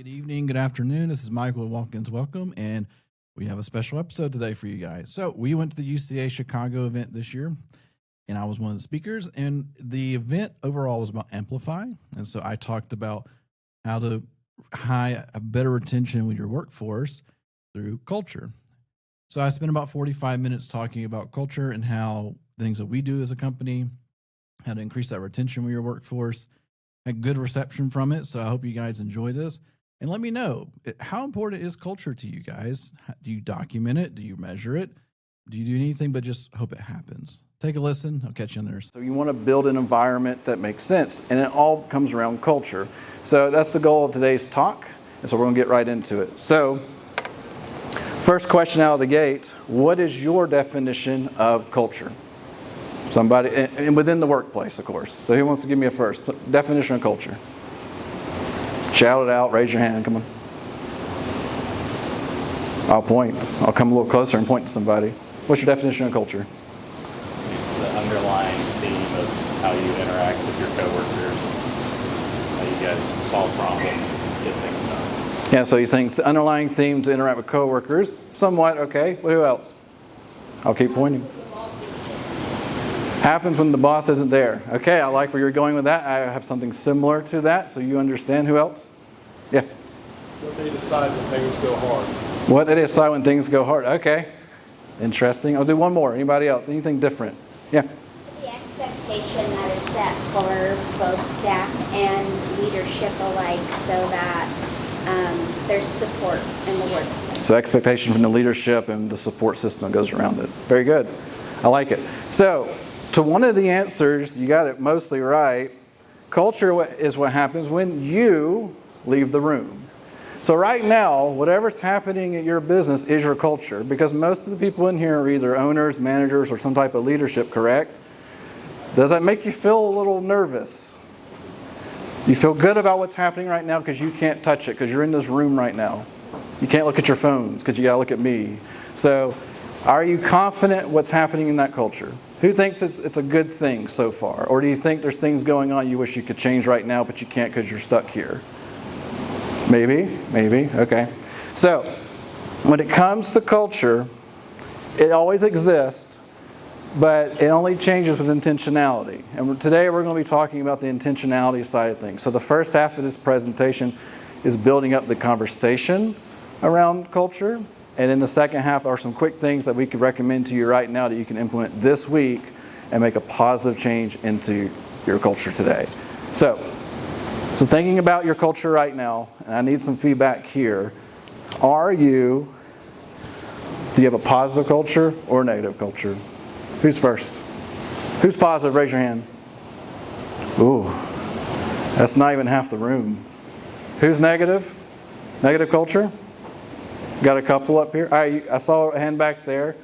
good evening, good afternoon. This is Michael with Walk-Ins Welcome, and we have a special episode today for you guys. So we went to the UCA Chicago event this year, and I was one of the speakers, and the event overall was about Amplify. And so I talked about how to have better retention with your workforce through culture. So I spent about 45 minutes talking about culture and how things that we do as a company, how to increase that retention with your workforce. Had good reception from it, so I hope you guys enjoy this. And let me know, how important is culture to you guys? Do you document it? Do you measure it? Do you do anything but just hope it happens? Take a listen. I'll catch you on there. So you want to build an environment that makes sense, and it all comes around culture. So that's the goal of today's talk, and so we're going to get right into it. So first question out of the gate, what is your definition of culture? Somebody, and within the workplace, of course. So who wants to give me a first definition of culture? Shout it out, raise your hand, come on. I'll point. I'll come a little closer and point to somebody. What's your definition of culture? It's the underlying theme of how you interact with your coworkers, how you guys solve problems and get things done. Yeah, so you're saying the underlying theme to interact with coworkers, somewhat, okay. Well, who else? I'll keep pointing. Happens when the boss isn't there. Okay, I like where you're going with that. I have something similar to that, so you understand. Who else? Yeah. What they decide when things go hard. What they decide when things go hard. Okay. Interesting. I'll do one more. Anybody else? Anything different? Yeah. The expectation that is set for both staff and leadership alike so that there's support in the workplace. So expectation from the leadership and the support system that goes around it. Very good. I like it. So to one of the answers, you got it mostly right. Culture is what happens when you leave the room. So right now, whatever's happening at your business is your culture, because most of the people in here are either owners, managers, or some type of leadership, correct? Does that make you feel a little nervous? You feel good about what's happening right now because you can't touch it, because you're in this room right now. You can't look at your phones because you got to look at me. So are you confident what's happening in that culture? Who thinks it's a good thing so far? Or do you think there's things going on you wish you could change right now, but you can't because you're stuck here? Maybe, okay. So when it comes to culture, it always exists, but it only changes with intentionality. And today we're going to be talking about the intentionality side of things. So the first half of this presentation is building up the conversation around culture. And in the second half are some quick things that we could recommend to you right now that you can implement this week and make a positive change into your culture today. So thinking about your culture right now, and I need some feedback here. Do you have a positive culture or a negative culture? Who's first? Who's positive? Raise your hand. Ooh, that's not even half the room. Who's negative? Negative culture? Got a couple up here. All right, I saw a hand back there.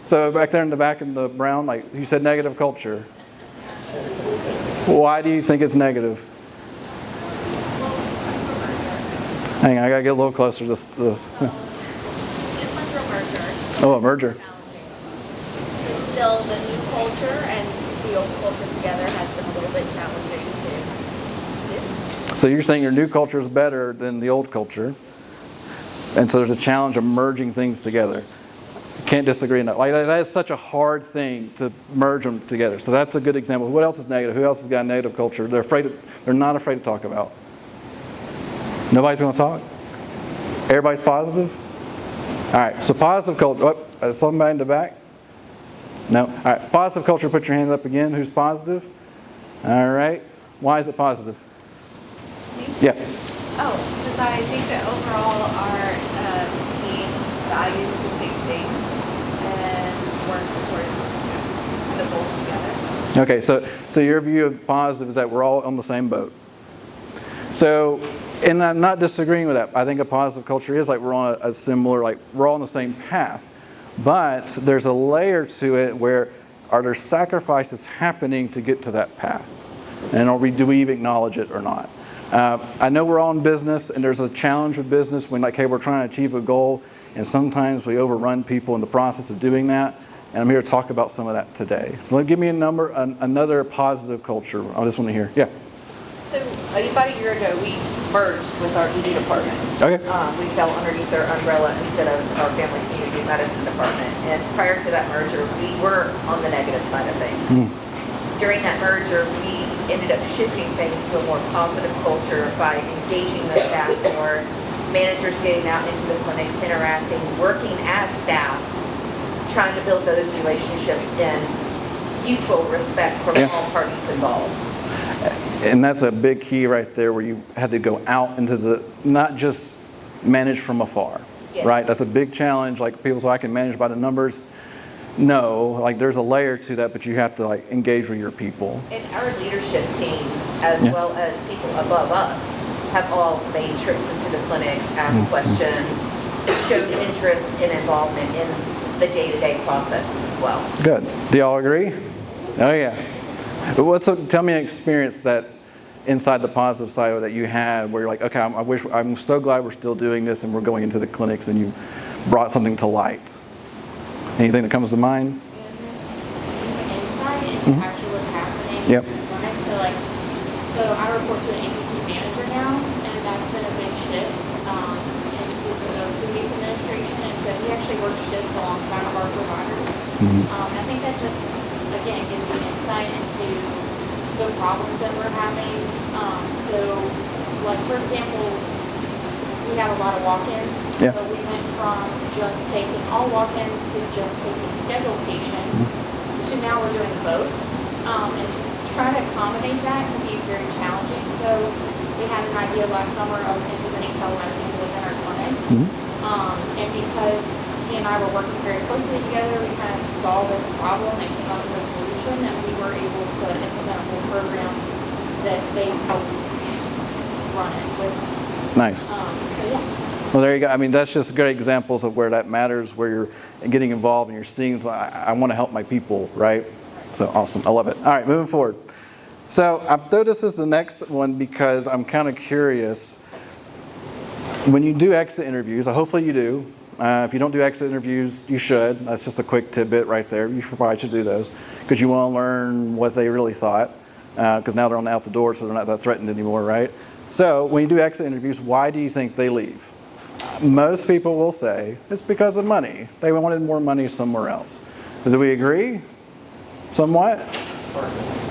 So back there in the back in the brown, like you said, negative culture. Why do you think it's negative? Hang on, I gotta get a little closer to this. This one's a merger. Oh, a merger. It's still the new culture and the old culture together has been a little bit challenging to do. So you're saying your new culture is better than the old culture. And so there's a challenge of merging things together. Can't disagree on that. Like, that is such a hard thing to merge them together. So that's a good example. What else is negative? Who else has got a negative culture? They're not afraid to talk about. Nobody's going to talk? Everybody's positive? All right, so positive culture. Oh, somebody in the back? No? All right, positive culture, put your hand up again. Who's positive? All right. Why is it positive? Me? Yeah. Oh, because I think that overall our team values the same thing and works towards the goals together. Okay, so your view of positive is that we're all on the same boat. So, and I'm not disagreeing with that. I think a positive culture is like we're on a similar, like we're all on the same path. But there's a layer to it where are there sacrifices happening to get to that path? And do we even acknowledge it or not? I know we're all in business, and there's a challenge with business when, like, hey, we're trying to achieve a goal, and sometimes we overrun people in the process of doing that. And I'm here to talk about some of that today. So give me another positive culture. I just want to hear. Yeah. So about a year ago, we merged with our ED department. Okay. We fell underneath their umbrella instead of our family community medicine department. And prior to that merger, we were on the negative side of things. During that merger, we ended up shifting things to a more positive culture by engaging the staff more, managers getting out into the clinics, interacting, working as staff, trying to build those relationships in mutual respect from all parties involved. And that's a big key right there, where you had to go out into the, not just manage from afar, right? That's a big challenge. Like people say, I can manage by the numbers. No, like there's a layer to that, but you have to like engage with your people. And our leadership team, as well as people above us, have all made trips into the clinics, asked questions, showed interest and involvement in the day-to-day processes as well. Good. Do y'all agree? Oh yeah. Tell me an experience that inside the positive side that you had where you're like, okay, I'm so glad we're still doing this and we're going into the clinics and you brought something to light. Anything that comes to mind? Inside is actually what's happening in the clinic. So I report to an APP manager now, and that's been a big shift into the previous administration. And so he actually works shifts alongside of our providers. I think that just, again, gives you insight into the problems that we're having. Like for example, we have a lot of walk-ins. So we went from just taking all walk-ins to just taking scheduled patients to now we're doing both. And to try to accommodate that can be very challenging. So we had an idea last summer of implementing telemedicine within our clinics. And because he and I were working very closely together, we kind of saw this problem and came up with a solution, and we were able to implement a whole program that they helped run it with us. Nice. So yeah. Well, there you go. I mean, that's just great examples of where that matters, where you're getting involved and you're seeing, I want to help my people, right? So awesome. I love it. All right, moving forward. So I thought this is the next one because I'm kind of curious. When you do exit interviews, hopefully you do. If you don't do exit interviews, you should. That's just a quick tidbit right there. You probably should do those because you want to learn what they really thought, because now they're on out the door, so they're not that threatened anymore, right? So when you do exit interviews, why do you think they leave? Most people will say it's because of money. They wanted more money somewhere else. Do we agree? Somewhat?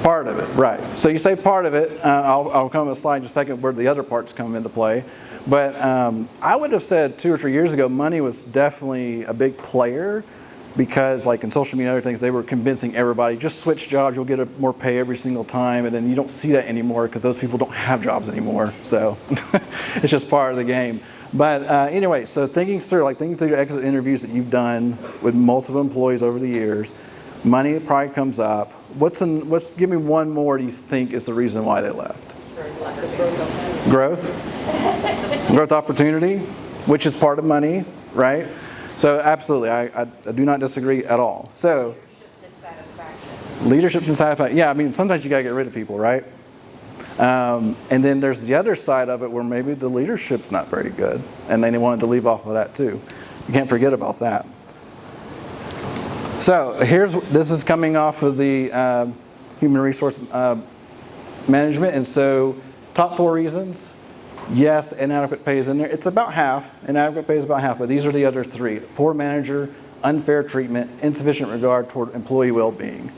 Part of it, right. So you say part of it. I'll come to a slide in just a second where the other parts come into play. But I would have said 2 or 3 years ago, money was definitely a big player because like in social media and other things, they were convincing everybody, just switch jobs, you'll get more pay every single time. And then you don't see that anymore because those people don't have jobs anymore. So it's just part of the game. But anyway, so thinking through your exit interviews that you've done with multiple employees over the years, money probably comes up. Give me one more do you think is the reason why they left? Growth? Growth opportunity, which is part of money, right? So absolutely, I do not disagree at all. So leadership dissatisfaction. Yeah, I mean, sometimes you gotta get rid of people, right? And then there's the other side of it where maybe the leadership's not very good and they wanted to leave off of that too. You can't forget about that. So this is coming off of the human resource management, and so top 4 reasons. Yes, inadequate pay is in there. It's about half. Inadequate pay is about half, but these are the other 3. Poor manager, unfair treatment, insufficient regard toward employee well-being.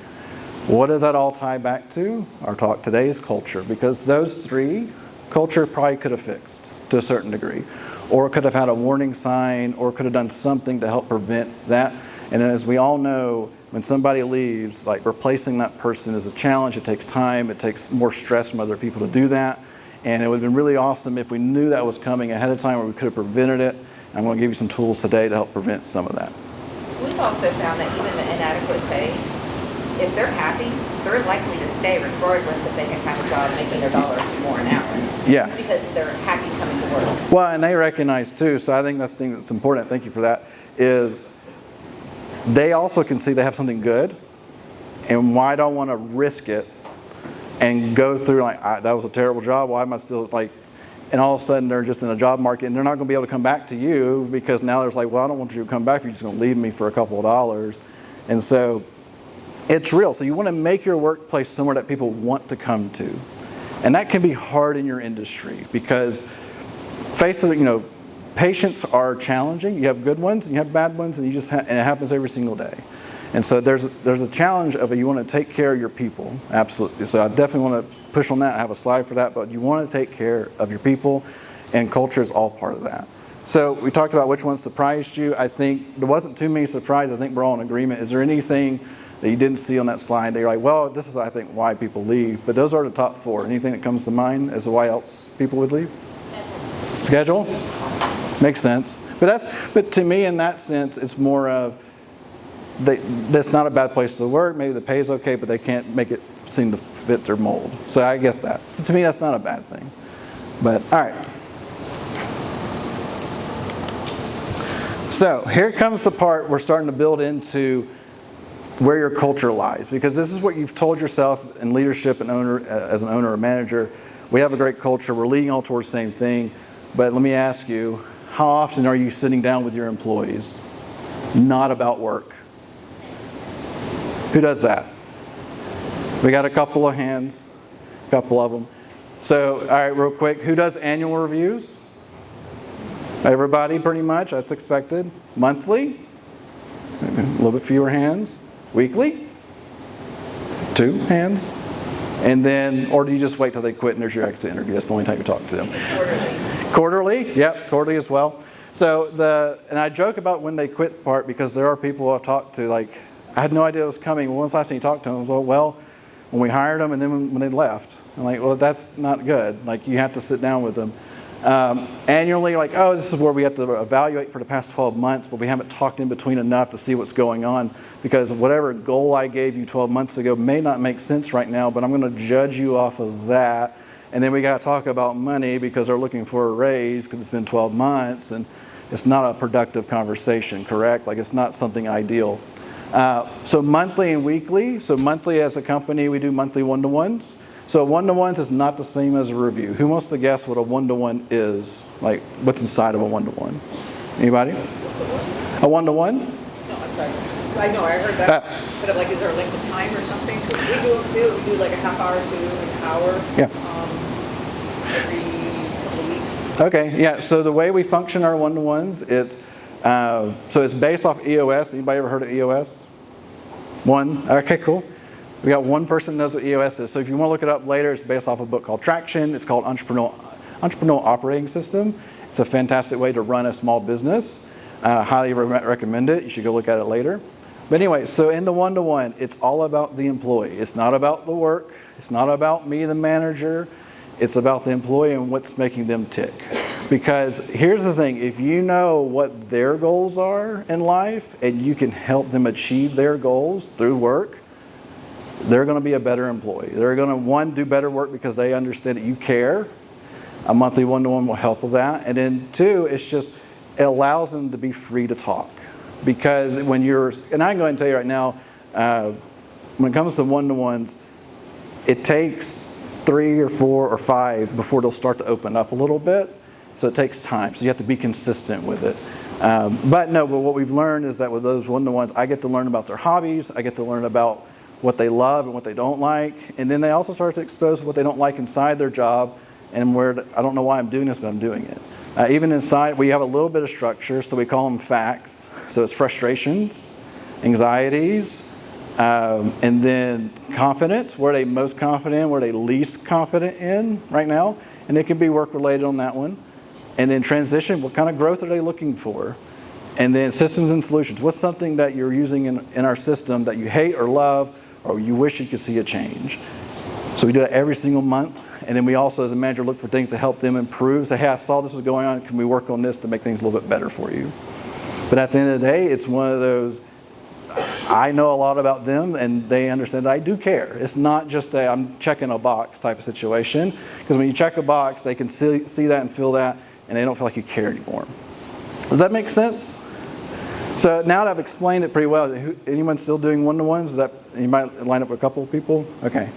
What does that all tie back to? Our talk today is culture, because those 3, culture probably could have fixed to a certain degree, or could have had a warning sign, or could have done something to help prevent that. And as we all know, when somebody leaves, like replacing that person is a challenge. It takes time. It takes more stress from other people to do that. And it would have been really awesome if we knew that was coming ahead of time, or we could have prevented it. I'm going to give you some tools today to help prevent some of that. We've also found that even the inadequate pay, if they're happy, they're likely to stay regardless if they can have a job making their $1 more an hour. Yeah. Because they're happy coming to work. Well, and they recognize too, so I think that's the thing that's important, thank you for that, is they also can see they have something good, and why do I want to risk it and go through like, that was a terrible job, why am I still like, and all of a sudden they're just in a job market and they're not going to be able to come back to you because now there's like, well, I don't want you to come back if you're just going to leave me for a couple of dollars. And so it's real. So you want to make your workplace somewhere that people want to come to. And that can be hard in your industry because patients are challenging. You have good ones and you have bad ones, and and it happens every single day. And so there's a challenge of you want to take care of your people, absolutely. So I definitely want to push on that. I have a slide for that, but you want to take care of your people, and culture is all part of that. So we talked about which ones surprised you. I think there wasn't too many surprises. I think we're all in agreement. Is there anything that you didn't see on that slide that you're like, well, this is, I think, why people leave? But those are the top 4. Anything that comes to mind as to why else people would leave? Schedule? Makes sense. But to me, in that sense, it's more of, that's not a bad place to work. Maybe the pay is okay, but they can't make it seem to fit their mold. So I guess that. So to me, that's not a bad thing. But all right. So here comes the part we're starting to build into where your culture lies, because this is what you've told yourself in leadership and as an owner or manager. We have a great culture. We're leading all towards the same thing. But let me ask you, how often are you sitting down with your employees? Not about work. Who does that? We got a couple of hands, a couple of them. So, all right, real quick, who does annual reviews? Everybody, pretty much, that's expected. Monthly? A little bit fewer hands. Weekly? 2 hands. And then, or do you just wait till they quit and there's your exit interview? That's the only time you talk to them. Quarterly? Yep, quarterly as well. So and I joke about when they quit part because there are people I've talked to, like, I had no idea it was coming. Well, once last time you talked to them, it was, well, when we hired them and then when they left. I'm like, well, that's not good. Like, you have to sit down with them. Annually, like, oh, this is where we have to evaluate for the past 12 months, but we haven't talked in between enough to see what's going on, because whatever goal I gave you 12 months ago may not make sense right now, but I'm going to judge you off of that. And then we got to talk about money because they're looking for a raise because it's been 12 months and it's not a productive conversation, correct? Like, it's not something ideal. So monthly and weekly. So monthly as a company, we do monthly one-to-ones. So one-to-ones is not the same as a review. Who wants to guess what a one-to-one is? Like, what's inside of a one-to-one? Anybody? A one-to-one? No, I'm sorry. I know, I heard that. But I'm like, is there a length of time or something? 'Cause we do them too. We do like a half hour to an hour. Yeah. Every couple of weeks. Okay, yeah. So the way we function our one-to-ones, it's based off EOS. Anybody ever heard of EOS? One. Okay, cool. We got one person that knows what EOS is. So if you want to look it up later, it's based off a book called Traction. It's called Entrepreneurial Operating System. It's a fantastic way to run a small business. Highly recommend it. You should go look at it later. But anyway, so in the one-to-one, it's all about the employee. It's not about the work. It's not about me, the manager. It's about the employee and what's making them tick. Because here's the thing, if you know what their goals are in life and you can help them achieve their goals through work, they're going to be a better employee. They're going to, one, do better work because they understand that you care. A monthly one-to-one will help with that. And then two, it allows them to be free to talk. Because when and I'm going to tell you right now, when it comes to one-to-ones, it takes 3 or 4 or 5 before they'll start to open up a little bit. So it takes time. So you have to be consistent with it. But what we've learned is that with those one-to-ones, I get to learn about their hobbies. I get to learn about what they love and what they don't like. And then they also start to expose what they don't like inside their job and where I don't know why I'm doing this, but I'm doing it. Even inside, we have a little bit of structure, so we call them facts. So it's frustrations, anxieties, and then confidence. Where are they most confident in? Where are they least confident in right now? And it can be work-related on that one. And then transition, what kind of growth are they looking for? And then systems and solutions. What's something that you're using in our system that you hate or love or you wish you could see a change? So we do that every single month. And then we also, as a manager, look for things to help them improve. Say, hey, I saw this was going on. Can we work on this to make things a little bit better for you? But at the end of the day, it's one of those, I know a lot about them and they understand that I do care. It's not just I'm checking a box type of situation. Because when you check a box, they can see that and feel that, and they don't feel like you care anymore. Does that make sense? So now that I've explained it pretty well, anyone still doing one-to-ones? You might line up with a couple of people? Okay.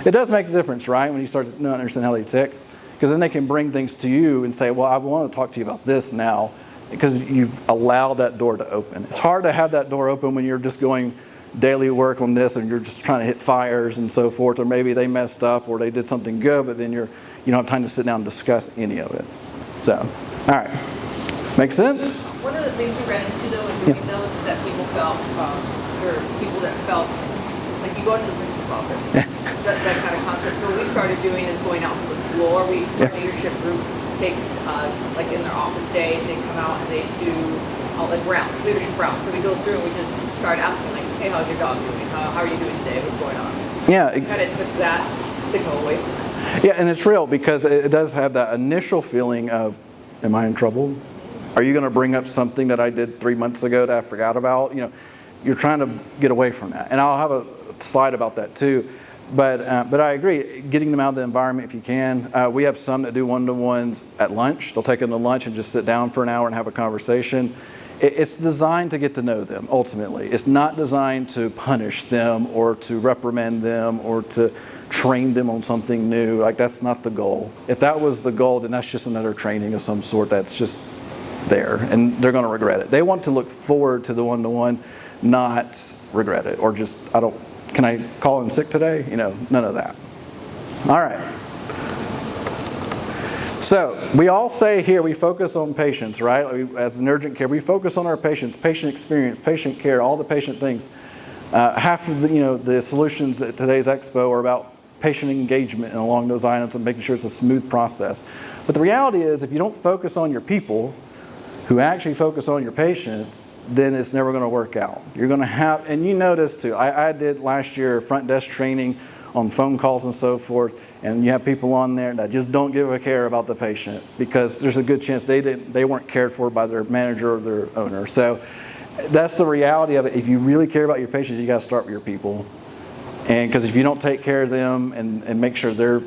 It does make a difference, right, when you start to understand how they tick. Because then they can bring things to you and say, well, I want to talk to you about this now, because you've allowed that door to open. It's hard to have that door open when you're just going, daily work on this and you're just trying to hit fires and so forth, or maybe they messed up or they did something good, but then you don't have time to sit down and discuss any of it. So, all right. Make sense? One of the things we ran into though in doing those is that people felt, or people that felt like you go into the principal's office, that kind of concept. So what we started doing is going out to the floor. Our leadership group takes, like in their office day, they come out and they do like rounds, leadership rounds. So we go through and we just start asking like, hey, how's your job doing? How are you doing today? What's going on? Yeah. It kind of took that signal away from it. Yeah, and it's real because it does have that initial feeling of, am I in trouble? Are you going to bring up something that I did 3 months ago that I forgot about? You're trying to get away from that. And I'll have a slide about that too. But I agree, getting them out of the environment if you can. We have some that do one-to-ones at lunch. They'll take them to lunch and just sit down for an hour and have a conversation. It's designed to get to know them, ultimately. It's not designed to punish them or to reprimand them or to train them on something new. Like, that's not the goal. If that was the goal, then that's just another training of some sort that's just there, and they're going to regret it. They want to look forward to the one-to-one, not regret it, or just, can I call in sick today? None of that. All right. So we all say here we focus on patients, right? As in urgent care, we focus on our patients, patient experience, patient care, all the patient things. Half of the solutions at today's expo are about patient engagement and along those items and making sure it's a smooth process. But the reality is, if you don't focus on your people who actually focus on your patients, then it's never going to work out. You're going to have, and you notice too, I did last year front desk training on phone calls and so forth, and you have people on there that just don't give a care about the patient because there's a good chance they weren't cared for by their manager or their owner. So that's the reality of it. If you really care about your patients, you got to start with your people. And because if you don't take care of them and make sure they're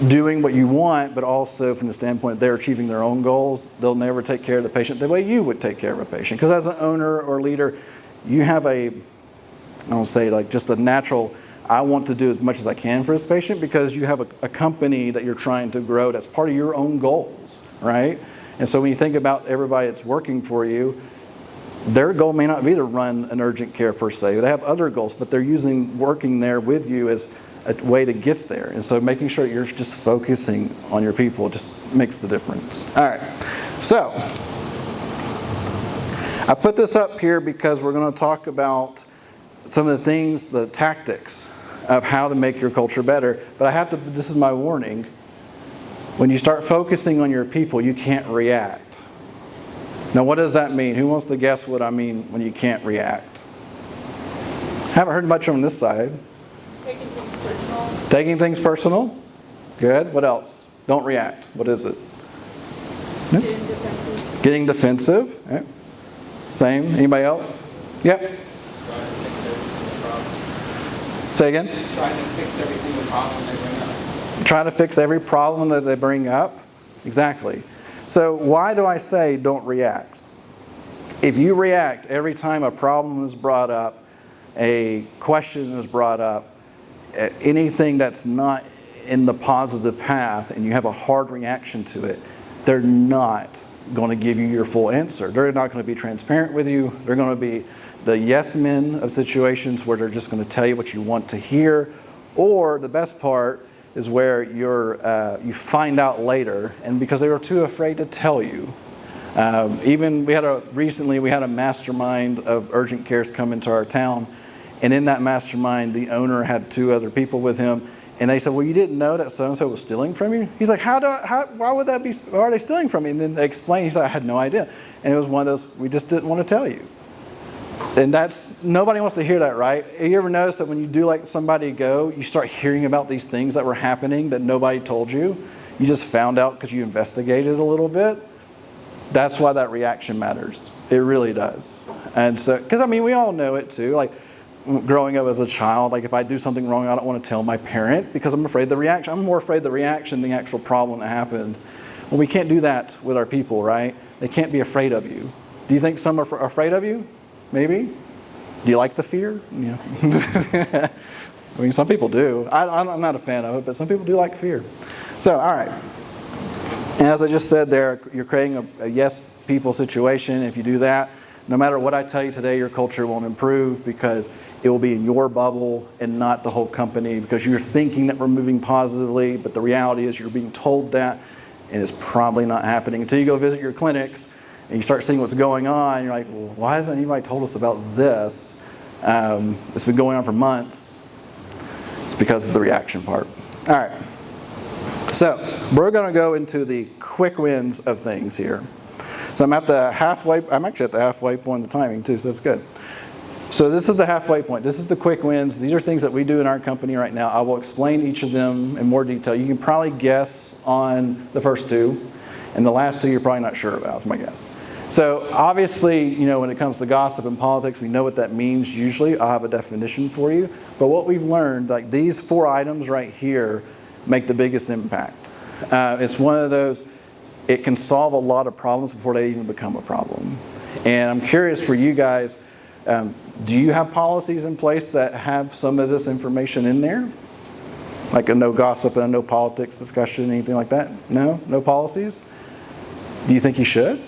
doing what you want, but also from the standpoint they're achieving their own goals, they'll never take care of the patient the way you would take care of a patient. Because as an owner or leader, you have I don't say like just a natural, I want to do as much as I can for this patient because you have a company that you're trying to grow that's part of your own goals, right? And so when you think about everybody that's working for you, their goal may not be to run an urgent care per se. They have other goals, but they're working there with you as a way to get there. And so making sure you're just focusing on your people just makes the difference. All right. So I put this up here because we're going to talk about some of the things, the tactics of how to make your culture better. But this is my warning. When you start focusing on your people, you can't react. Now, what does that mean? Who wants to guess what I mean when you can't react? Haven't heard much on this side. Taking things personal. Taking things personal? Good. What else? Don't react. What is it? Getting defensive. Getting defensive. Yeah. Same. Anybody else? Yep. Say again? Trying to fix every single problem they bring up. Trying to fix every problem that they bring up? Exactly. So why do I say don't react? If you react every time a problem is brought up, a question is brought up, anything that's not in the positive path and you have a hard reaction to it, they're not going to give you your full answer. They're not going to be transparent with you. They're going to be the yes men of situations where they're just going to tell you what you want to hear. Or the best part is where you find out later, and because they were too afraid to tell you. Even recently we had a mastermind of urgent cares come into our town, and in that mastermind the owner had 2 other people with him, and they said, well, you didn't know that so-and-so was stealing from you? He's like, why would that be, why are they stealing from me? And then they explained, he said, I had no idea. And it was one of those, we just didn't want to tell you. And nobody wants to hear that, right? You ever notice that when you do let somebody go, you start hearing about these things that were happening that nobody told you? You just found out because you investigated a little bit? That's why that reaction matters. It really does. And so, because we all know it too. Like growing up as a child, like if I do something wrong, I don't want to tell my parent because I'm afraid of the reaction. I'm more afraid of the reaction than the actual problem that happened. Well, we can't do that with our people, right? They can't be afraid of you. Do you think some are afraid of you? Maybe? Do you like the fear? Yeah. Some people do. I'm not a fan of it, but some people do like fear. So, all right. And as I just said there, you're creating a yes people situation. If you do that, no matter what I tell you today, your culture won't improve because it will be in your bubble and not the whole company, because you're thinking that we're moving positively, but the reality is you're being told that, and it's probably not happening until you go visit your clinics and you start seeing what's going on. You're like, well, why hasn't anybody told us about this? It's been going on for months. It's because of the reaction part. All right. So we're going to go into the quick wins of things here. So I'm actually at the halfway point of the timing too, so that's good. So this is the halfway point. This is the quick wins. These are things that we do in our company right now. I will explain each of them in more detail. You can probably guess on the first two, and the last two you're probably not sure about, is my guess. So obviously, when it comes to gossip and politics, we know what that means usually. I'll have a definition for you. But what we've learned, like these 4 items right here, make the biggest impact. It's one of those, it can solve a lot of problems before they even become a problem. And I'm curious for you guys, do you have policies in place that have some of this information in there? Like a no gossip and a no politics discussion, anything like that? No? No policies? Do you think you should?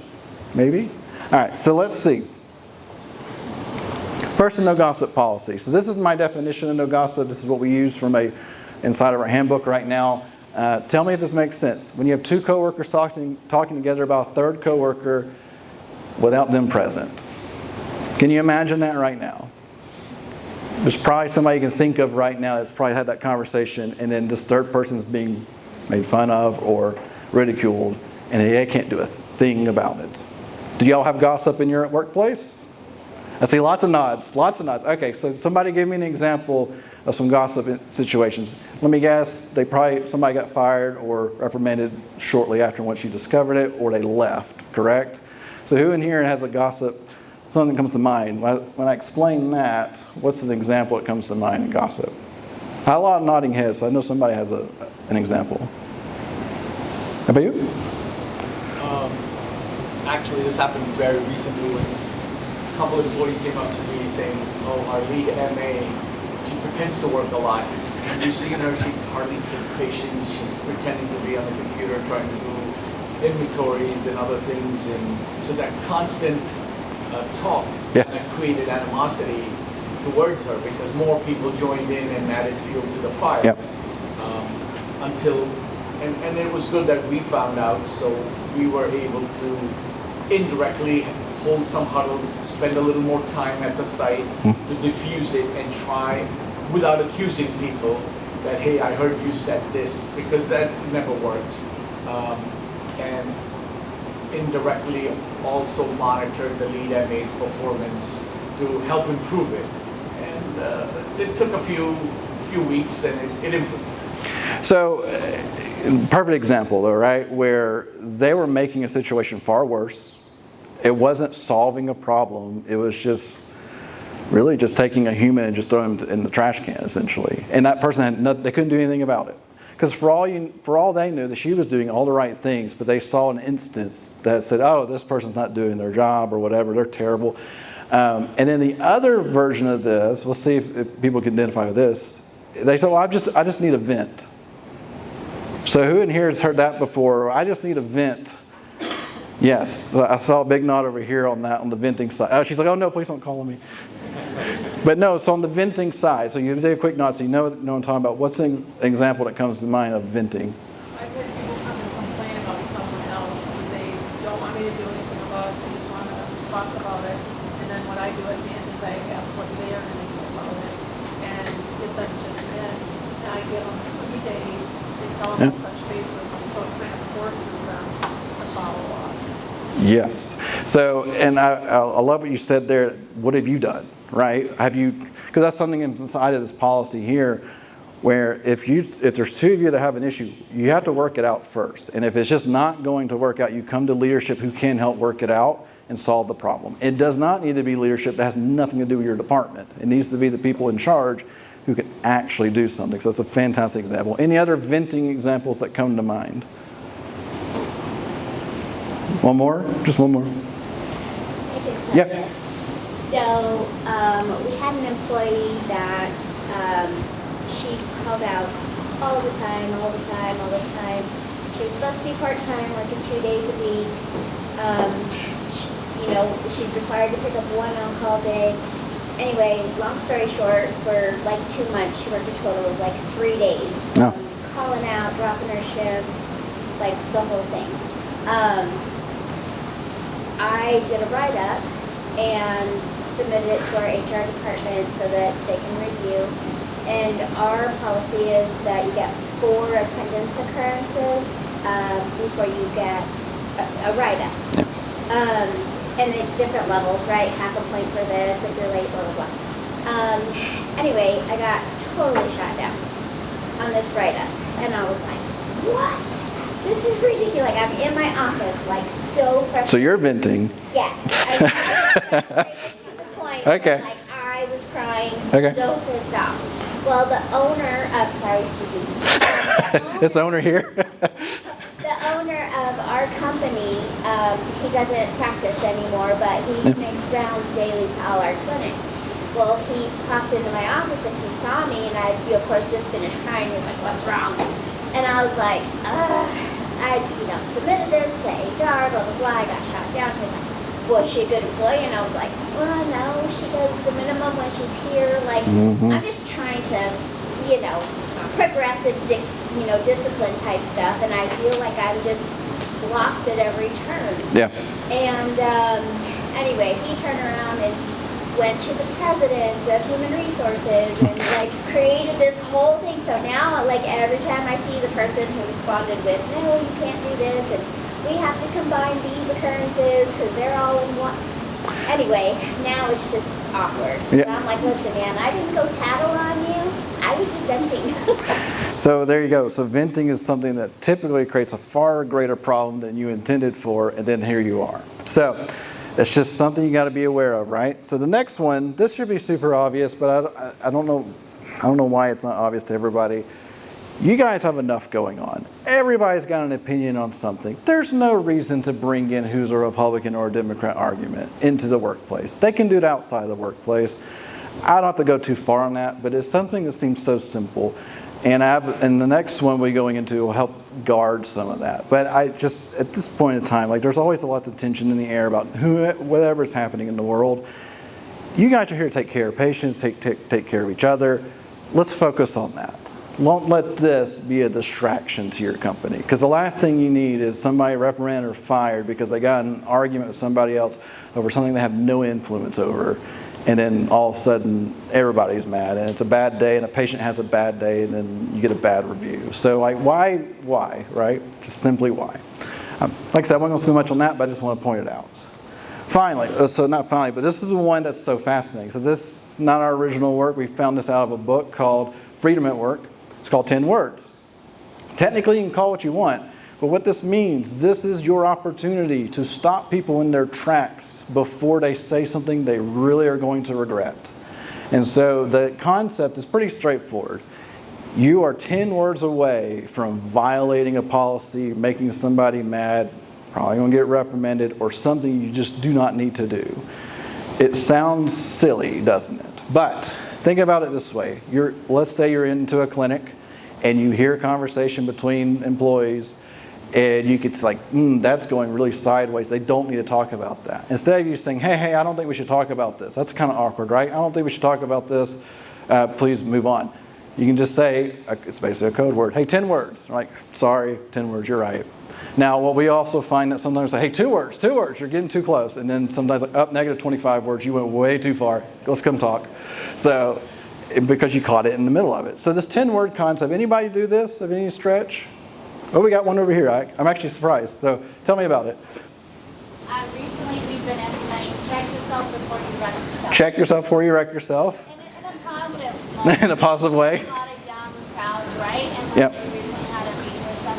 Maybe? All right, so let's see. First, a no gossip policy. So this is my definition of no gossip. This is what we use from inside of our handbook right now. Tell me if this makes sense. When you have 2 coworkers talking together about a third coworker without them present. Can you imagine that right now? There's probably somebody you can think of right now that's probably had that conversation, and then this third person's being made fun of or ridiculed, and they can't do a thing about it. Do y'all have gossip in your workplace? I see lots of nods, lots of nods. Okay, so somebody give me an example of some gossip situations. Let me guess, somebody got fired or reprimanded shortly after once you discovered it, or they left, correct? So who in here has a gossip, something comes to mind? When I explain that, what's an example that comes to mind in gossip? I had a lot of nodding heads, so I know somebody has an example. How about you? Actually, this happened very recently when a couple of employees came up to me saying, oh, our lead MA, she pretends to work a lot. And you've seen her, she hardly takes patients. She's pretending to be on the computer trying to do inventories and other things. And so that constant talk that created animosity towards her because more people joined in and added fuel to the fire. Yep. And it was good that we found out, so we were able to indirectly hold some huddles, spend a little more time at the site to diffuse it and try, without accusing people, that, hey, I heard you said this, because that never works. And indirectly also monitor the lead MA's performance to help improve it. And it took a few weeks and it improved. So, perfect example though, right? Where they were making a situation far worse. It wasn't solving a problem. It was just really just taking a human and just throwing him in the trash can, essentially. And that person they couldn't do anything about it. Because for all they knew, that she was doing all the right things, but they saw an instance that said, oh, this person's not doing their job or whatever, they're terrible. And then the other version of this, we'll see if people can identify with this. They said, well, I just need a vent. So who in here has heard that before? I just need a vent. Yes, I saw a big nod over here on the venting side. Oh, she's like, oh no, please don't call on me. But no, it's on the venting side. So you do a quick nod so you know what I'm talking about. What's an example that comes to mind of venting? I've heard people come and complain about someone else and they don't want me to do anything about it. They just want to talk about it. And then what I do at the end is I ask what they are going to do about it and get them to commit. And I give them 3 days. They tell them I'll touch base with them. So it kind of forces them to follow up. Yes. So, and I love what you said there. What have you done, right? Have you, because that's something inside of this policy here, where if there's 2 of you that have an issue, you have to work it out first. And if it's just not going to work out, you come to leadership who can help work it out and solve the problem. It does not need to be leadership that has nothing to do with your department. It needs to be the people in charge who can actually do something. So it's a fantastic example. Any other venting examples that come to mind? One more? Just one more. Yeah. So we had an employee that she called out all the time. She was supposed to be part-time, working 2 days a week. you know, she's required to pick up one on-call day. Anyway, long story short, for like 2 months, she worked a total of like 3 days. No. Calling out, dropping her shifts, like the whole thing. I did a write-up and submitted it to our HR department so that they can review. And our policy is that you get 4 attendance occurrences before you get a write-up. And at different levels, right? Half a point for this, if you're late, blah, blah, blah. Anyway, I got totally shot down on this write-up. And I was like, what? This is ridiculous. I'm in my office, like, so frustrated. So you're venting. Yes. I was frustrated to the point Okay. where, like, I was crying, Okay. so pissed off. Well, the owner of, sorry, excuse me. This owner here? The owner of our company, he doesn't practice anymore, but he makes rounds daily to all our clinics. Well, he popped into my office and he saw me, and I, of course, just finished crying. He was like, what's wrong? And I was like, I, submitted this to HR, blah, blah, blah. I got shot down. He was like, was she a good employee? And I was like, well, no, she does the minimum when she's here. Like, I'm just trying to, progressive, discipline type stuff. And I feel like I'm just blocked at every turn. Yeah. And anyway, he turned around and went to the president of human resources and like created this whole thing. So now, like, every time I see the person who responded with, no, you can't do this, and we have to combine these occurrences because they're all in one. Anyway, now it's just awkward. Yeah. And I'm like, listen, man, I didn't go tattle on you. I was just venting. So there you go. So venting is something that typically creates a far greater problem than you intended for, and then here you are. So it's just something you got to be aware of, right? So the next one, this should be super obvious, but I don't know why it's not obvious to everybody. You guys have enough going on. Everybody's got an opinion on something. There's no reason to bring in who's a Republican or a Democrat argument into the workplace. They can do it outside the workplace. I don't have to go too far on that, but it's something that seems so simple. And the next one we're going into will help guard some of that. But I just, at this point in time, like, there's always a lot of tension in the air about whatever's happening in the world. You guys are here to take care of patients, take care of each other. Let's focus on that. Don't let this be a distraction to your company. Because the last thing you need is somebody reprimanded or fired because they got in an argument with somebody else over something they have no influence over. And then all of a sudden, everybody's mad, and it's a bad day, and a patient has a bad day, and then you get a bad review. So, like, why, right? Just simply why. Like I said, I wasn't going to spend much on that, but I just want to point it out. Finally, but this is the one that's so fascinating. So this, not our original work. We found this out of a book called Freedom at Work. It's called 10 Words. Technically, you can call it what you want. But what this means, this is your opportunity to stop people in their tracks before they say something they really are going to regret. And so the concept is pretty straightforward. You are 10 words away from violating a policy, making somebody mad, probably going to get reprimanded, or something you just do not need to do. It sounds silly, doesn't it? But think about it this way. Let's say you're into a clinic and you hear a conversation between employees, and you could say, like, that's going really sideways. They don't need to talk about that. Instead of you saying, hey, I don't think we should talk about this. That's kind of awkward, right? I don't think we should talk about this. Please move on. You can just say, it's basically a code word. Hey, 10 words. Like, sorry, 10 words, you're right. Now, what we also find that sometimes say, hey, 2 words, you're getting too close. And then sometimes, like, negative 25 words, you went way too far. Let's come talk. So, because you caught it in the middle of it. So this 10-word concept, anybody do this of any stretch? Oh, we got one over here. I'm actually surprised. So tell me about it. Recently, we've been implementing check yourself before you wreck yourself. Check yourself before you wreck yourself. In a positive way. In a positive way. A lot of young crowds, right? And Yep. we recently had a meeting with some,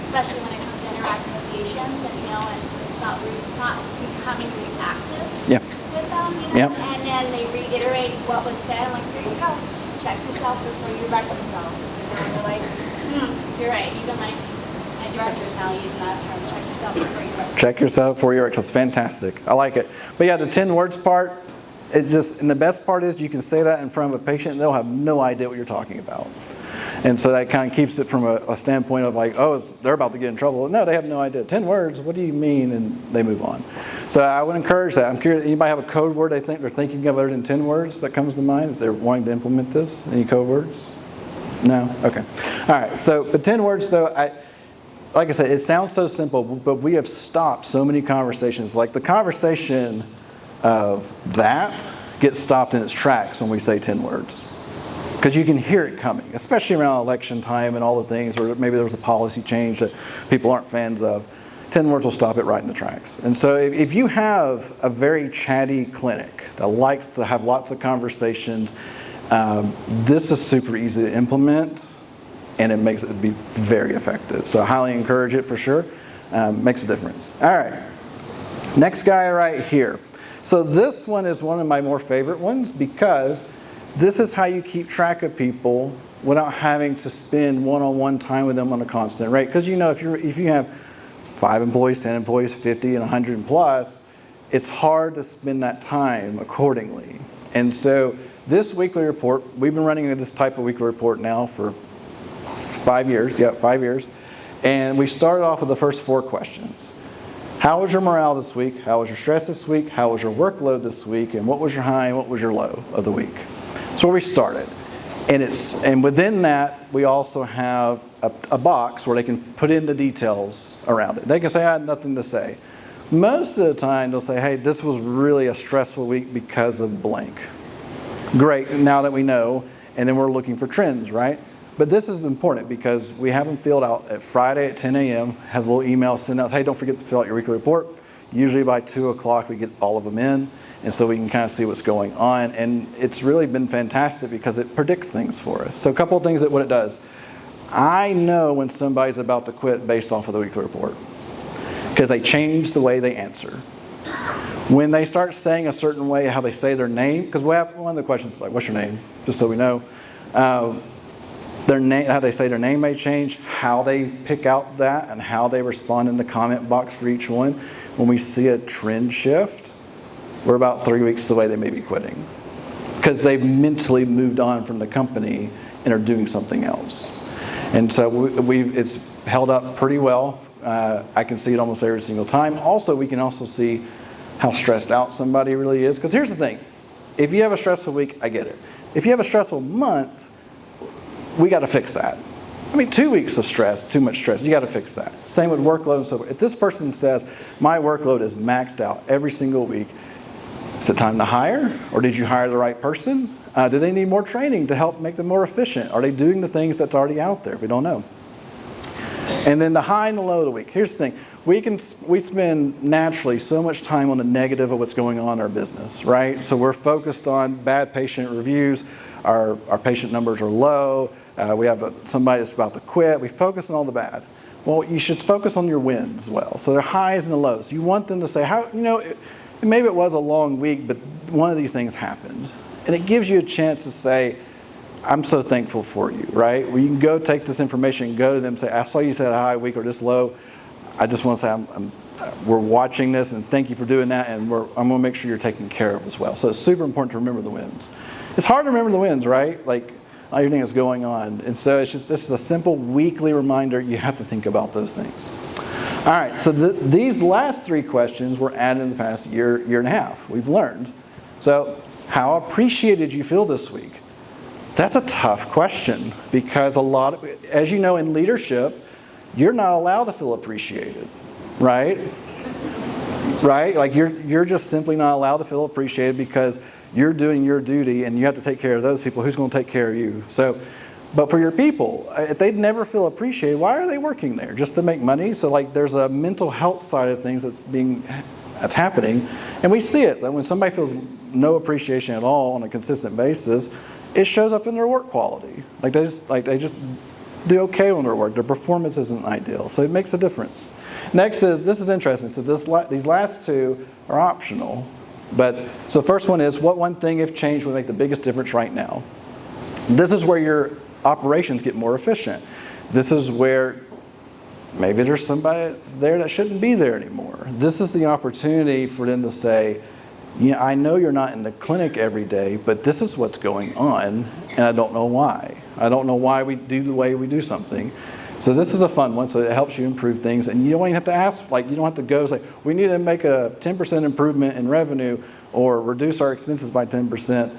especially when it comes to interacting with patients, and and it's not becoming reactive Yeah. with them, Yep. And then they reiterate what was said. I'm like, here you go. Check yourself before you wreck yourself. And they're like, you're right. Even my director is now using that term. Check yourself before you wreck. Check yourself before you wreck. That's fantastic. I like it. But yeah, the 10 words part, and the best part is you can say that in front of a patient and they'll have no idea what you're talking about. And so that kind of keeps it from a standpoint of like, oh, they're about to get in trouble. No, they have no idea. 10 words, what do you mean? And they move on. So I would encourage that. I'm curious, anybody have a code word they think they're thinking of other than 10 words that comes to mind if they're wanting to implement this? Any code words? No? Okay. All right. So, but 10 words though, like I said, it sounds so simple, but we have stopped so many conversations. Like the conversation of that gets stopped in its tracks when we say 10 words. Because you can hear it coming, especially around election time and all the things, or maybe there's a policy change that people aren't fans of. 10 words will stop it right in the tracks. And so if you have a very chatty clinic that likes to have lots of conversations, this is super easy to implement, and it makes it be very effective. So I highly encourage it for sure. Makes a difference. All right, next guy right here. So this one is one of my more favorite ones because this is how you keep track of people without having to spend one-on-one time with them on a constant rate. Because you know, if you have 5 employees, 10 employees, 50, and 100 plus, it's hard to spend that time accordingly. And so this weekly report, we've been running this type of weekly report now for 5 years. Yeah, 5 years. And we started off with the first 4 questions. How was your morale this week? How was your stress this week? How was your workload this week? And what was your high and what was your low of the week? That's where we started. And within that, we also have a box where they can put in the details around it. They can say, I had nothing to say. Most of the time, they'll say, hey, this was really a stressful week because of blank. Great, now that we know, and then we're looking for trends, right? But this is important because we have them filled out at Friday at 10 a.m., has a little email sent out, hey, don't forget to fill out your weekly report. Usually by 2 o'clock, we get all of them in. And so we can kind of see what's going on. And it's really been fantastic because it predicts things for us. So a couple of things that what it does. I know when somebody's about to quit based off of the weekly report because they change the way they answer. When they start saying a certain way, how they say their name, because one of the questions is like, what's your name? Just so we know. Their name, how they say their name may change, how they pick out that, and how they respond in the comment box for each one. When we see a trend shift, we're about 3 weeks away they may be quitting because they've mentally moved on from the company and are doing something else. And so it's held up pretty well. I can see it almost every single time. Also, we can also see how stressed out somebody really is. Because here's the thing. If you have a stressful week, I get it. If you have a stressful month, we got to fix that. I mean, 2 weeks of stress, too much stress, you got to fix that. Same with workload and so forth. If this person says, my workload is maxed out every single week, is it time to hire? Or did you hire the right person? Do they need more training to help make them more efficient? Are they doing the things that's already out there? We don't know. And then the high and the low of the week. Here's the thing. We spend naturally so much time on the negative of what's going on in our business, right? So we're focused on bad patient reviews. Our patient numbers are low. We have somebody that's about to quit. We focus on all the bad. Well, you should focus on your wins as well. So their highs and the lows. You want them to say, maybe it was a long week, but one of these things happened. And it gives you a chance to say, I'm so thankful for you, right? Where you can go take this information and go to them and say, I saw you said a high week or this low. I just want to say we're watching this and thank you for doing that, and I'm going to make sure you're taken care of as well. So it's super important to remember the wins. It's hard to remember the wins, right? Like everything that's going on. And so this is a simple weekly reminder. You have to think about those things. All right, so these last 3 questions were added in the past year and a half. We've learned. So how appreciated you feel this week? That's a tough question because as you know, in leadership, you're not allowed to feel appreciated, right? Right? Like you're just simply not allowed to feel appreciated because you're doing your duty and you have to take care of those people. Who's going to take care of you? But for your people, if they'd never feel appreciated, why are they working there? Just to make money? So there's a mental health side of things that's happening. And we see it. That when somebody feels no appreciation at all on a consistent basis, it shows up in their work quality. They just do okay on their work. Their performance isn't ideal. So it makes a difference. Next this is interesting. So these last 2 are optional. So first one is, what one thing, if changed, would make the biggest difference right now? This is where your operations get more efficient. This is where maybe there's somebody there that shouldn't be there anymore. This is the opportunity for them to say, I know you're not in the clinic every day, but this is what's going on, and I don't know why. I don't know why we do the way we do something. So this is a fun one, so it helps you improve things, and you don't even have to ask, like, you don't have to go say, we need to make a 10% improvement in revenue or reduce our expenses by 10%.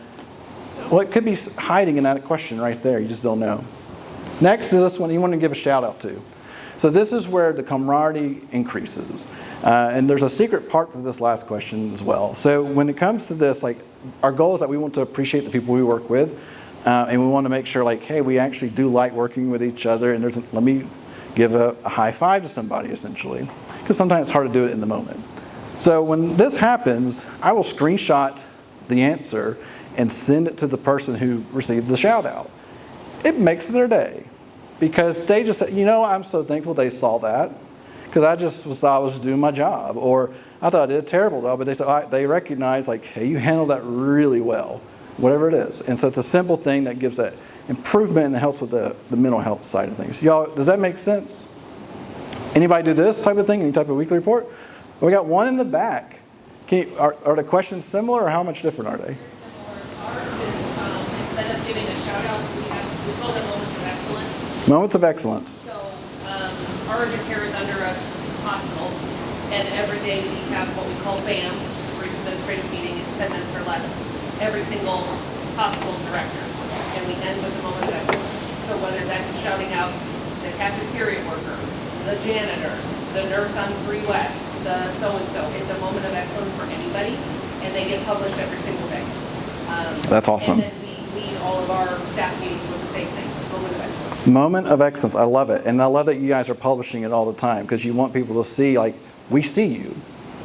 Well, it could be hiding in that question right there, you just don't know. Next is this one you want to give a shout out to. So this is where the camaraderie increases. And there's a secret part to this last question as well. So when it comes to this, like, our goal is that we want to appreciate the people we work with. And we want to make sure, like, hey, we actually do like working with each other. And let me give a high five to somebody, essentially. Because sometimes it's hard to do it in the moment. So when this happens, I will screenshot the answer and send it to the person who received the shout out. It makes their day. Because they just said, I'm so thankful they saw that. Because I just thought I was doing my job. Or I thought I did a terrible job. But they said, they recognize, like, hey, you handled that really well. Whatever it is. And so it's a simple thing that gives that improvement and helps with the mental health side of things. Y'all, does that make sense? Anybody do this type of thing? Any type of weekly report? We got one in the back. Are the questions similar, or how much different are they? Ours is, instead of giving a shout out, we call them moments of excellence. Moments of excellence. So our urgent care is under a hospital, and every day we have what we call BAM, which is a brief administrative meeting. It's 10 minutes or less. Every single hospital director, and we end with a moment of excellence. So whether that's shouting out the cafeteria worker, the janitor, the nurse on 3 West, the so-and-so, it's a moment of excellence for anybody, and they get published every single day. That's awesome. And then we lead all of our staff meetings with the same thing, moment of excellence. Moment of excellence, I love it. And I love that you guys are publishing it all the time, because you want people to see, like, we see you.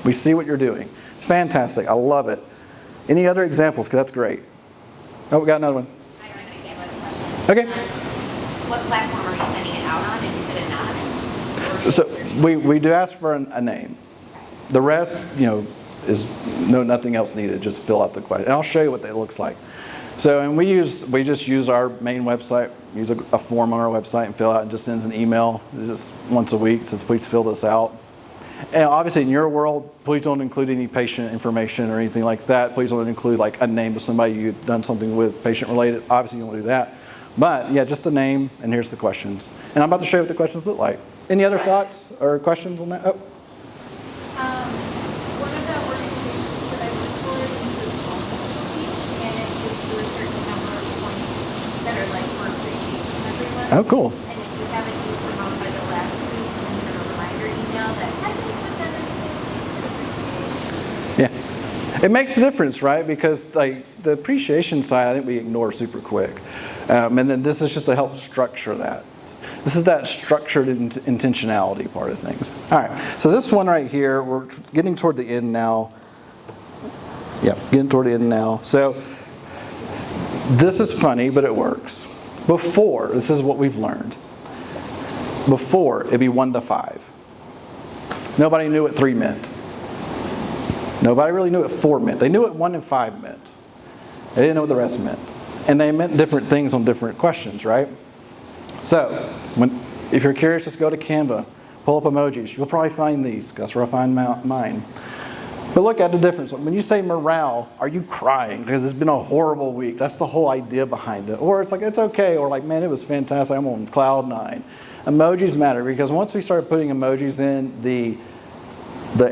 We see what you're doing. It's fantastic, I love it. Any other examples? Because that's great. Oh, we got another one. I got an example of the question. Okay. What platform are you sending it out on, and is it anonymous? So we do ask for a name. The rest, is nothing else needed. Just fill out the question. And I'll show you what that looks like. So, and we just use our main website, use a form on our website and fill out, and just sends an email just once a week. Says, please fill this out. And obviously in your world, please don't include any patient information or anything like that. Please don't include, like, a name of somebody you've done something with patient related. Obviously you don't do that. But yeah, just the name, and here's the questions. And I'm about to show you what the questions look like. Any other thoughts or questions on that? Oh. One of the organizations that I work for uses wellness week, and it gives you a certain number of points that are like for appreciation every month. Oh, cool. And if you haven't used them on by the last week, send them a reminder email that hasn't put them in. Yeah. It makes a difference, right? Because, like, the appreciation side, I think we ignore super quick. And then this is just to help structure that. This is that structured intentionality part of things. All right, so this one right here, we're getting toward the end now. Yeah, getting toward the end now. So this is funny, but it works. Before, this is what we've learned. Before, it'd be 1 to 5. Nobody knew what 3 meant. Nobody really knew what 4 meant. They knew what 1 and 5 meant. They didn't know what the rest meant. And they meant different things on different questions, right? So, if you're curious, just go to Canva, pull up emojis. You'll probably find these. That's where I find mine. But look at the difference. When you say morale, are you crying because it's been a horrible week? That's the whole idea behind it. Or it's like, it's okay. Or like, man, it was fantastic. I'm on cloud 9. Emojis matter because once we started putting emojis in, the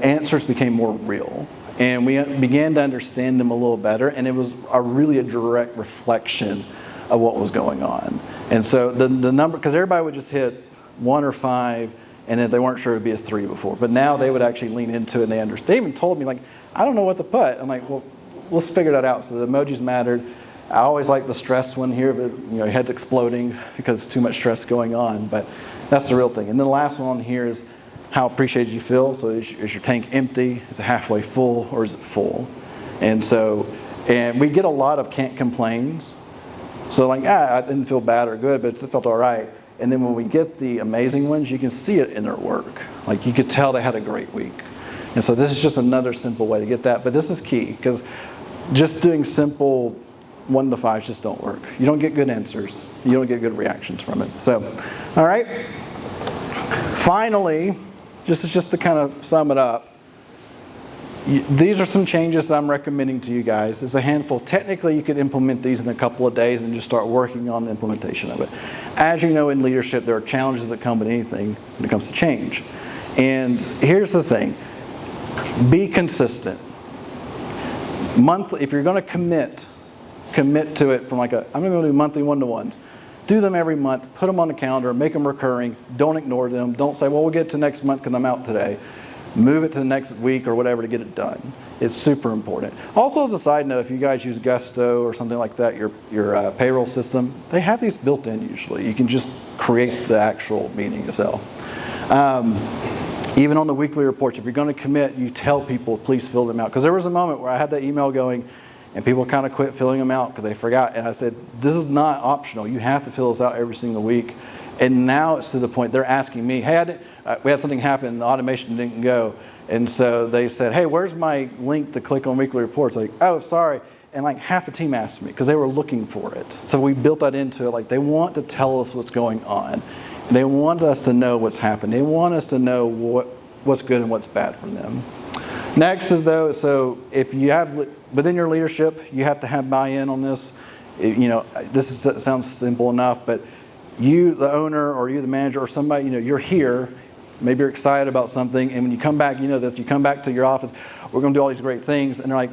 answers became more real. And we began to understand them a little better. And it was really a direct reflection of what was going on. And so the number, because everybody would just hit 1 or 5, and if they weren't sure, it would be a 3 before. But now they would actually lean into it, and they understand. They even told me, like, I don't know what to put. I'm like, well, let's figure that out. So the emojis mattered. I always like the stress one here, but your head's exploding because too much stress going on. But that's the real thing. And then the last one on here is how appreciated you feel. So is your tank empty? Is it halfway full, or is it full? And we get a lot of can't complains. So like, I didn't feel bad or good, but it felt all right. And then when we get the amazing ones, you can see it in their work. Like, you could tell they had a great week. And so this is just another simple way to get that. But this is key, because just doing simple 1 to 5 just don't work. You don't get good answers. You don't get good reactions from it. So, all right. Finally, just to kind of sum it up, these are some changes I'm recommending to you guys. It's a handful. Technically, you could implement these in a couple of days and just start working on the implementation of it. As you know, in leadership, there are challenges that come with anything when it comes to change. And here's the thing. Be consistent. Monthly, if you're going to commit to it from I'm going to do monthly one-to-ones. Do them every month. Put them on the calendar. Make them recurring. Don't ignore them. Don't say, well, we'll get to next month because I'm out today. Move it to the next week or whatever to get it done. It's super important. Also, as a side note, if you guys use Gusto or something like that, your payroll system, they have these built in usually. You can just create the actual meeting itself. Even on the weekly reports, if you're going to commit, you tell people, please fill them out. Because there was a moment where I had that email going and people kind of quit filling them out because they forgot. And I said, this is not optional. You have to fill this out every single week. And now it's to the point they're asking me, hey, we had something happen, the automation didn't go. And so they said, hey, where's my link to click on weekly reports? Like, oh, sorry. And half the team asked me because they were looking for it. So we built that into it. They want to tell us what's going on. And they want us to know what's happened. They want us to know what's good and what's bad from them. Next is so if you have, within your leadership, you have to have buy-in on this. Sounds simple enough, but you, the owner, or you, the manager, or somebody, you're here, maybe you're excited about something, and when you come back, you come back to your office, we're going to do all these great things, and they're like,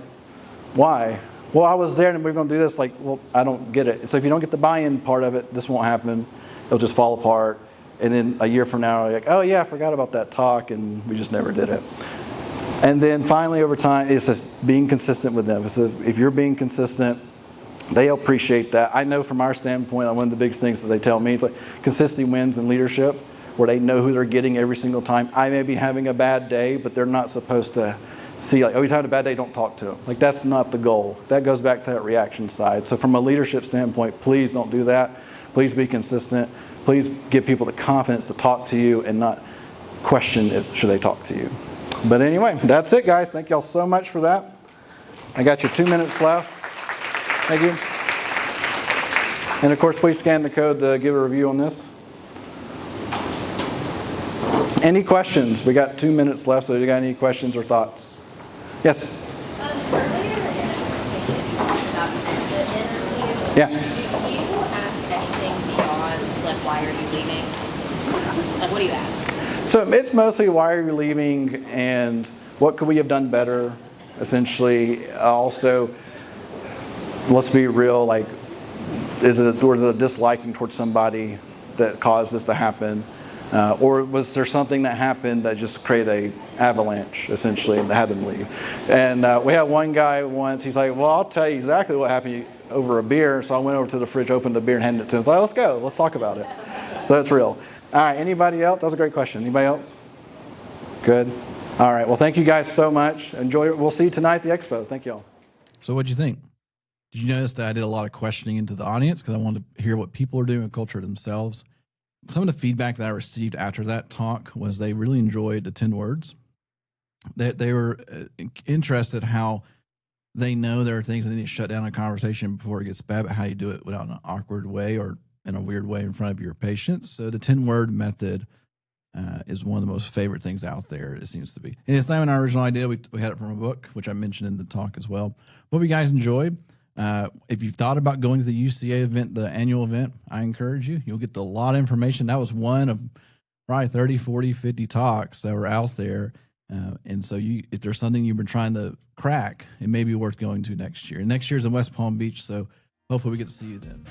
why? Well, I was there, and we're going to do this. Well, I don't get it. So if you don't get the buy-in part of it, this won't happen. It'll just fall apart, and then a year from now, you're like, oh yeah, I forgot about that talk, and we just never did it. And then finally, over time, it's just being consistent with them. So if you're being consistent, they appreciate that. I know from our standpoint, one of the biggest things that they tell me, it's consistency wins in leadership, where they know who they're getting every single time. I may be having a bad day, but they're not supposed to see, oh, he's having a bad day, don't talk to him. That's not the goal. That goes back to that reaction side. So from a leadership standpoint, please don't do that. Please be consistent. Please give people the confidence to talk to you and not question should they talk to you. But anyway, that's it, guys. Thank y'all so much for that. I got you 2 minutes left. Thank you. And of course, please scan the code to give a review on this. Any questions? We got 2 minutes left, so if you got any questions or thoughts? Yes? Earlier in the conversation, you talked about the interview. Yeah. Do you ask anything beyond, why are you leaving? What do you ask? So it's mostly why are you leaving and what could we have done better, essentially. Also, let's be real, was it a disliking towards somebody that caused this to happen? Or was there something that happened that just created an avalanche, essentially, and had them leave? And we had one guy once, he's like, well, I'll tell you exactly what happened over a beer. So I went over to the fridge, opened a beer, and handed it to him. Let's go, let's talk about it. So that's real. All right, anybody else? That was a great question. Anybody else? Good. All right, well, thank you guys so much. Enjoy it. We'll see you tonight at the expo. Thank y'all. So what'd you think? Did you notice that I did a lot of questioning into the audience because I wanted to hear what people are doing with culture themselves? Some of the feedback that I received after that talk was they really enjoyed the 10 words. They were interested how they know there are things that they need to shut down a conversation before it gets bad, but how you do it without an awkward way or in a weird way in front of your patients. So the 10-word method is one of the most favorite things out there, it seems to be. And it's not even our original idea. We had it from a book, which I mentioned in the talk as well. Hope you guys enjoyed. If you've thought about going to the UCA event, the annual event, I encourage you. You'll get a lot of information. That was one of probably 30, 40, 50 talks that were out there. And so if there's something you've been trying to crack, it may be worth going to next year. And next year's in West Palm Beach, so hopefully we get to see you then.